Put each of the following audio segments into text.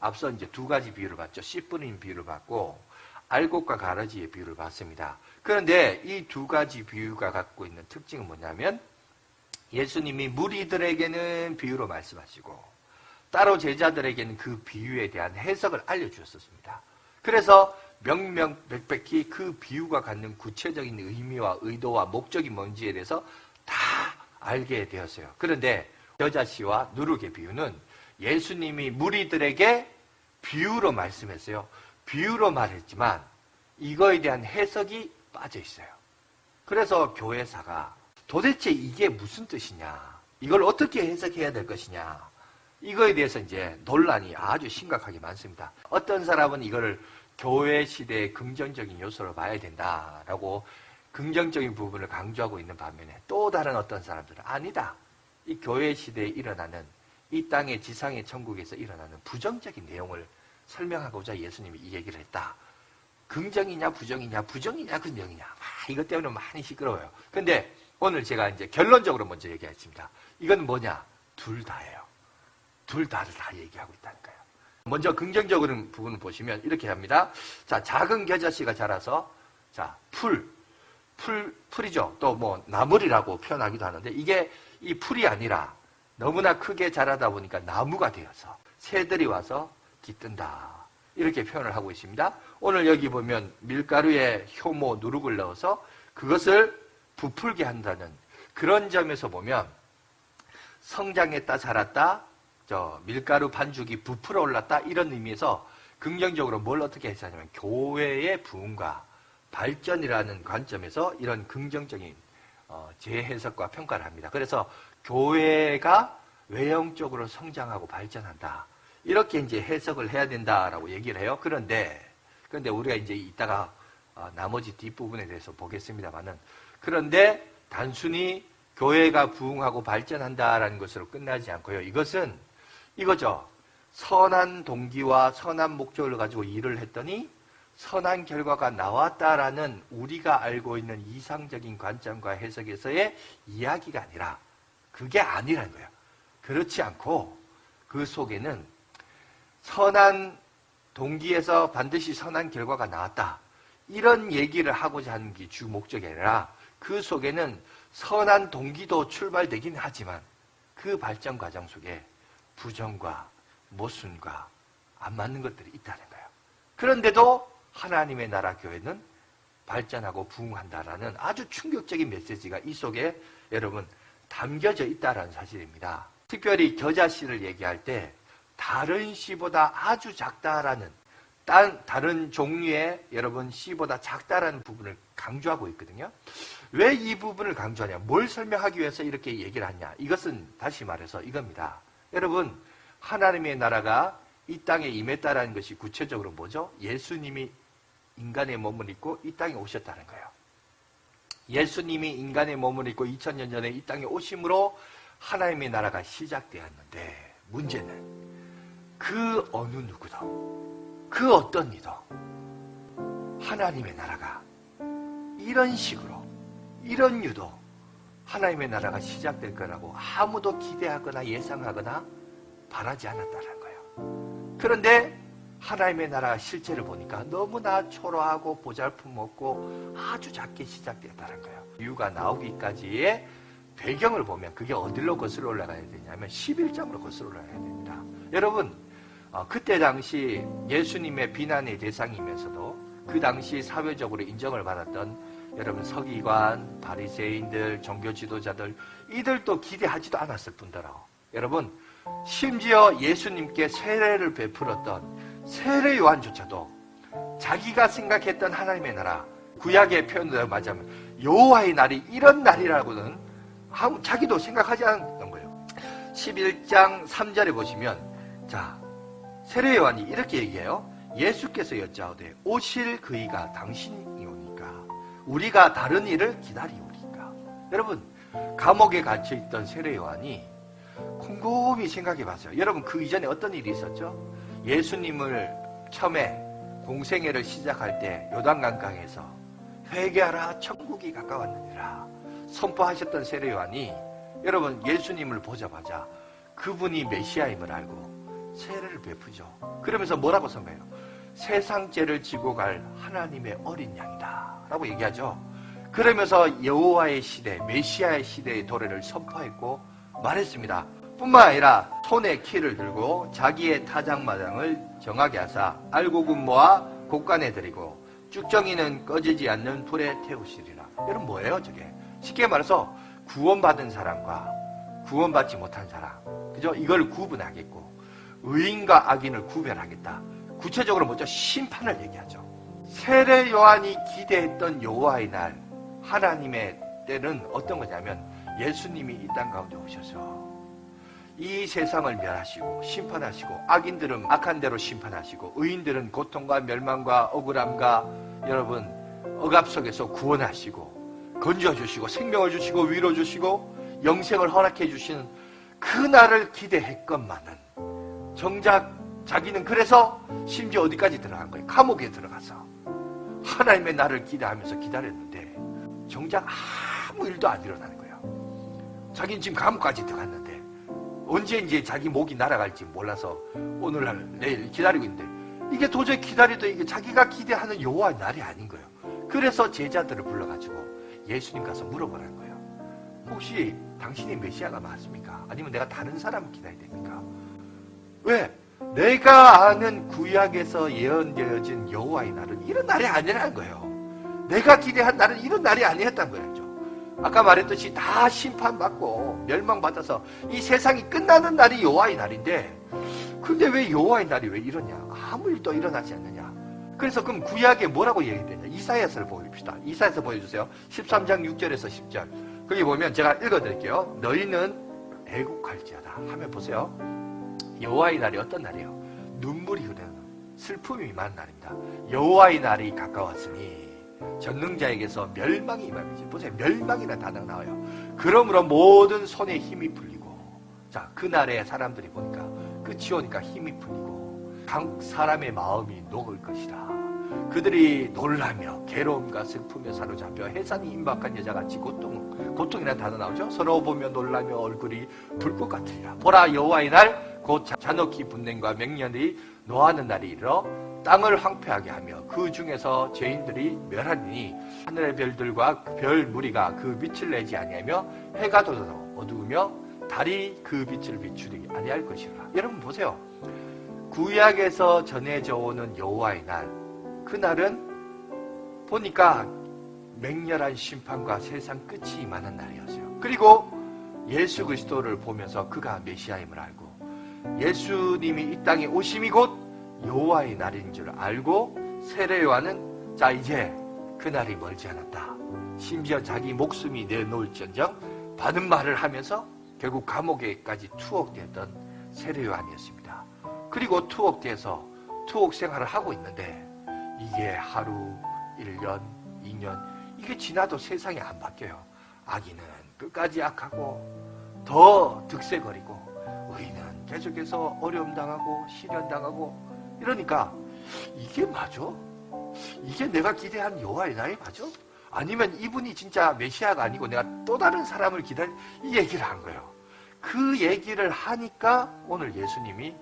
앞서 이제 두 가지 비유를 봤죠. 씨 뿌린 비유를 봤고 알곡과 가라지의 비유를 봤습니다. 그런데 이 두 가지 비유가 갖고 있는 특징은 뭐냐면 예수님이 무리들에게는 비유로 말씀하시고 따로 제자들에게는 그 비유에 대한 해석을 알려주셨습니다. 그래서 명명백백히 그 비유가 갖는 구체적인 의미와 의도와 목적이 뭔지에 대해서 다 알게 되었어요. 그런데 겨자씨와 누룩의 비유는 예수님이 무리들에게 비유로 말씀했어요. 비유로 말했지만 이거에 대한 해석이 빠져 있어요. 그래서 교회사가 도대체 이게 무슨 뜻이냐, 이걸 어떻게 해석해야 될 것이냐, 이거에 대해서 이제 논란이 아주 심각하게 많습니다. 어떤 사람은 이거를 교회 시대의 긍정적인 요소로 봐야 된다라고 긍정적인 부분을 강조하고 있는 반면에 또 다른 어떤 사람들은 아니다, 이 교회 시대에 일어나는 이 땅의 지상의 천국에서 일어나는 부정적인 내용을 설명하고자 예수님이 이 얘기를 했다. 긍정이냐 부정이냐, 부정이냐 긍정이냐, 이것 때문에 많이 시끄러워요. 근데 오늘 제가 이제 결론적으로 먼저 얘기하겠습니다. 이건 뭐냐? 둘 다예요. 둘 다를 다 얘기하고 있다니까요. 먼저 긍정적인 부분을 보시면 이렇게 합니다. 자, 작은 겨자씨가 자라서, 자, 풀이죠. 또 뭐 나물이라고 표현하기도 하는데 이게 이 풀이 아니라 너무나 크게 자라다 보니까 나무가 되어서 새들이 와서 깃든다, 이렇게 표현을 하고 있습니다. 오늘 여기 보면 밀가루에 효모, 누룩을 넣어서 그것을 부풀게 한다는 그런 점에서 보면 성장했다 자랐다, 밀가루 반죽이 부풀어 올랐다, 이런 의미에서 긍정적으로 뭘 어떻게 해석하냐면 교회의 부흥과 발전이라는 관점에서 이런 긍정적인 재해석과 평가를 합니다. 그래서 교회가 외형적으로 성장하고 발전한다, 이렇게 이제 해석을 해야 된다라고 얘기를 해요. 그런데 우리가 이제 이따가 나머지 뒷부분에 대해서 보겠습니다만은, 그런데 단순히 교회가 부흥하고 발전한다라는 것으로 끝나지 않고요. 이것은 이거죠. 선한 동기와 선한 목적을 가지고 일을 했더니 선한 결과가 나왔다라는 우리가 알고 있는 이상적인 관점과 해석에서의 이야기가 아니라, 그게 아니라는 거예요. 그렇지 않고 그 속에는 선한 동기에서 반드시 선한 결과가 나왔다, 이런 얘기를 하고자 하는 게 주 목적이 아니라 그 속에는 선한 동기도 출발되긴 하지만 그 발전 과정 속에 부정과 모순과 안 맞는 것들이 있다는 거예요. 그런데도 하나님의 나라 교회는 발전하고 부흥한다라는 아주 충격적인 메시지가 이 속에 여러분 담겨져 있다는 사실입니다. 특별히 겨자씨를 얘기할 때 다른 씨보다 아주 작다라는, 다른 종류의 여러분 씨보다 작다라는 부분을 강조하고 있거든요. 왜 이 부분을 강조하냐, 뭘 설명하기 위해서 이렇게 얘기를 하냐, 이것은 다시 말해서 이겁니다. 여러분, 하나님의 나라가 이 땅에 임했다라는 것이 구체적으로 뭐죠? 예수님이 인간의 몸을 입고 이 땅에 오셨다는 거예요. 예수님이 인간의 몸을 입고 2000년 전에 이 땅에 오심으로 하나님의 나라가 시작되었는데, 문제는 그 어느 누구도, 그 어떤 이도 하나님의 나라가 이런 식으로, 이런 유도 하나님의 나라가 시작될 거라고 아무도 기대하거나 예상하거나 바라지 않았다는 거예요. 그런데 하나님의 나라 실체를 보니까 너무나 초라하고 보잘품없고 아주 작게 시작되었다는 거예요. 이유가 나오기까지의 배경을 보면 그게 어디로 거슬러 올라가야 되냐면 11장으로 거슬러 올라가야 됩니다. 여러분, 그때 당시 예수님의 비난의 대상이면서도 그 당시 사회적으로 인정을 받았던 여러분 서기관, 바리새인들, 종교 지도자들, 이들도 기대하지도 않았을 뿐더러 여러분, 심지어 예수님께 세례를 베풀었던 세례 요한조차도 자기가 생각했던 하나님의 나라, 구약의 표현대로 맞으면 여호와의 날이 이런 날이라고는 자기도 생각하지 않았던 거예요. 11장 3절에 보시면, 자, 세례 요한이 이렇게 얘기해요. 예수께서 여짜오되 오실 그이가 당신이오니까 우리가 다른 일을 기다리오니까. 여러분, 감옥에 갇혀있던 세례 요한이 곰곰이 생각해 봤어요. 여러분, 그 이전에 어떤 일이 있었죠? 예수님을 처음에 공생애를 시작할 때 요단강가에서 회개하라, 천국이 가까웠느니라 선포하셨던 세례 요한이 여러분 예수님을 보자마자 그분이 메시아임을 알고 세례를 베푸죠. 그러면서 뭐라고 선배해요? 세상 죄를 지고 갈 하나님의 어린 양이다 라고 얘기하죠. 그러면서 여호와의 시대, 메시아의 시대의 도래를 선포했고 말했습니다. 뿐만 아니라 손에 키를 들고 자기의 타작마당을 정하게 하사 알곡은 모아 곡간에 들이고 쭉정이는 꺼지지 않는 불에 태우시리라. 이건 뭐예요 저게? 쉽게 말해서 구원받은 사람과 구원받지 못한 사람, 그죠? 이걸 구분하겠고 의인과 악인을 구별하겠다. 구체적으로 먼저 심판을 얘기하죠. 세례 요한이 기대했던 여호와의 날, 하나님의 때는 어떤 거냐면 예수님이 이 땅 가운데 오셔서 이 세상을 멸하시고 심판하시고 악인들은 악한 대로 심판하시고 의인들은 고통과 멸망과 억울함과 여러분 억압 속에서 구원하시고 건져주시고 생명을 주시고 위로 주시고 영생을 허락해 주시는 그 날을 기대했건만은 정작 자기는 그래서 심지어 어디까지 들어간 거예요? 감옥에 들어가서 하나님의 날을 기대하면서 기다렸는데 정작 아무 일도 안 일어나는 거예요. 자기는 지금 감옥까지 들어갔는데 언제 이제 자기 목이 날아갈지 몰라서 오늘날 내일 기다리고 있는데 이게 도저히 기다려도 이게 자기가 기대하는 여호와의 날이 아닌 거예요. 그래서 제자들을 불러가지고 예수님 가서 물어보라는 거예요. 혹시 당신이 메시아가 맞습니까? 아니면 내가 다른 사람을 기다려야 됩니까? 왜? 내가 아는 구약에서 예언되어진 여호와의 날은 이런 날이 아니라는 거예요. 내가 기대한 날은 이런 날이 아니었단 거예요. 아까 말했듯이 다 심판받고 멸망받아서 이 세상이 끝나는 날이 여호와의 날인데 근데 왜 여호와의 날이 왜 이러냐? 아무 일도 일어나지 않느냐? 그래서 그럼 구약에 뭐라고 얘기되냐? 이사야서를 보여줍시다. 이사야서 보여주세요. 13장 6절에서 10절. 거기 보면 제가 읽어드릴게요. 너희는 애국할지어다 하면 보세요. 여호와의 날이 어떤 날이에요? 눈물이 흐르는 슬픔이 많은 날입니다. 여호와의 날이 가까웠으니 전능자에게서 멸망이 임함이지. 보세요. 멸망이라는 단어가 나와요. 그러므로 모든 손에 힘이 풀리고 자, 그날에 사람들이 보니까 끝이 오니까 힘이 풀리고 각 사람의 마음이 녹을 것이라. 그들이 놀라며 괴로움과 슬픔에 사로잡혀 해산이 임박한 여자같이 고통이라는 단어 나오죠. 서로 보며 놀라며 얼굴이 불꽃 같으리라. 보라 여호와의 날 곧 잔혹히 분냄과 맹년이 노하는 날이 이르러 땅을 황폐하게 하며 그 중에서 죄인들이 멸하니 하늘의 별들과 별 무리가 그 빛을 내지 아니하며 해가 돋아도 어두우며 달이 그 빛을 비추지 아니할 것이라. 여러분 보세요. 구약에서 전해져 오는 여호와의 날, 그 날은 보니까 맹렬한 심판과 세상 끝이 임하는 날이었어요. 그리고 예수 그리스도를 보면서 그가 메시아임을 알고 예수님이 이 땅에 오심이 곧 여호와의 날인 줄 알고 세례 요한은 자 이제 그날이 멀지 않았다. 심지어 자기 목숨이 내놓을지언정 받은 말을 하면서 결국 감옥에까지 투옥되었던 세례 요한이었습니다. 그리고 투옥돼서 투옥 생활을 하고 있는데 이게 하루, 1년, 2년 이게 지나도 세상이 안 바뀌어요. 악인은 끝까지 악하고 더 득세거리고 의인은 계속해서 어려움 당하고 시련 당하고 이러니까 이게 맞아? 이게 내가 기대한 여호와의 날이 맞아? 아니면 이분이 진짜 메시아가 아니고 내가 또 다른 사람을 기다린 이 얘기를 한 거예요. 그 얘기를 하니까 오늘 예수님이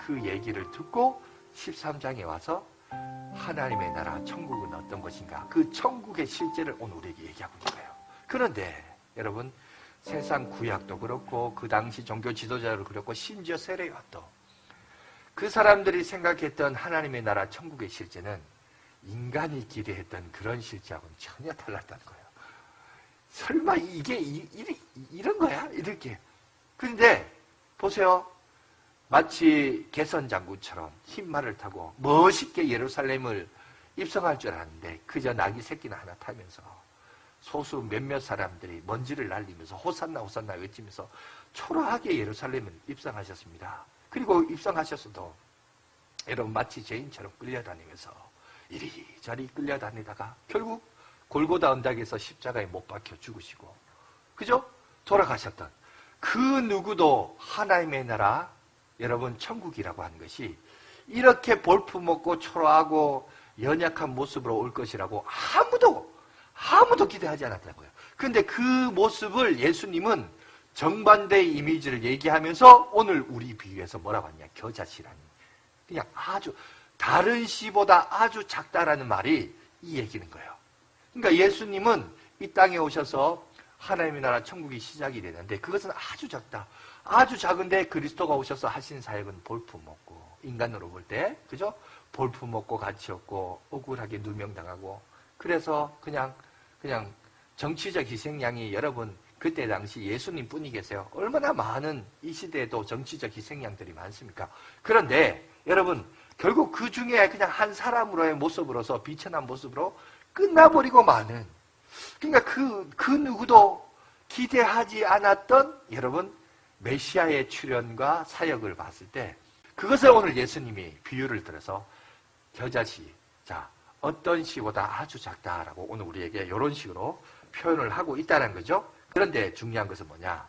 그 얘기를 듣고 13장에 와서 하나님의 나라 천국은 어떤 것인가 그 천국의 실제를 오늘 우리에게 얘기하고 있는 거예요. 그런데 여러분 세상 구약도 그렇고 그 당시 종교 지도자를 그렇고 심지어 세례 요한도 그 사람들이 생각했던 하나님의 나라 천국의 실제는 인간이 기대했던 그런 실제하고는 전혀 달랐다는 거예요. 설마 이게 이런 거야? 이렇게. 그런데 보세요. 마치 개선장군처럼 흰말을 타고 멋있게 예루살렘을 입성할 줄 알았는데 그저 낙이 새끼나 하나 타면서 소수 몇몇 사람들이 먼지를 날리면서 호산나 호산나 외치면서 초라하게 예루살렘을 입성하셨습니다. 그리고 입성하셨어도 여러분 마치 죄인처럼 끌려다니면서 이리저리 끌려다니다가 결국 골고다 언덕에서 십자가에 못 박혀 죽으시고 그죠? 돌아가셨던 그 누구도 하나님의 나라 여러분 천국이라고 하는 것이 이렇게 볼품없고 초라하고 연약한 모습으로 올 것이라고 아무도 기대하지 않았다고요. 그런데 그 모습을 예수님은 정반대의 이미지를 얘기하면서 오늘 우리 비유에서 뭐라고 하냐? 겨자씨라니. 그냥 아주 다른 씨보다 아주 작다라는 말이 이 얘기는 거예요. 그러니까 예수님은 이 땅에 오셔서 하나님의 나라 천국이 시작이 되는데 그것은 아주 작다. 아주 작은데 그리스도가 오셔서 하신 사역은 볼품 먹고, 인간으로 볼 때, 그죠? 볼품 먹고 같이 없고 억울하게 누명당하고, 그래서 그냥 정치적 희생양이, 여러분 그때 당시 예수님 뿐이 계세요. 얼마나 많은 이 시대에도 정치적 희생양들이 많습니까? 그런데 여러분 결국 그 중에 그냥 한 사람으로의 모습으로서 비천한 모습으로 끝나버리고 마는, 그러니까 그 누구도 기대하지 않았던 여러분 메시아의 출현과 사역을 봤을 때, 그것을 오늘 예수님이 비유를 들어서 겨자씨, 자 어떤 씨보다 아주 작다라고 오늘 우리에게 이런 식으로 표현을 하고 있다는 거죠. 그런데 중요한 것은 뭐냐?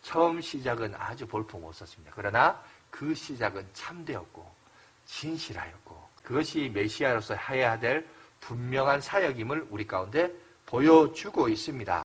처음 시작은 아주 볼품 없었습니다. 그러나 그 시작은 참되었고 진실하였고 그것이 메시아로서 해야 될 분명한 사역임을 우리 가운데 보여주고 있습니다.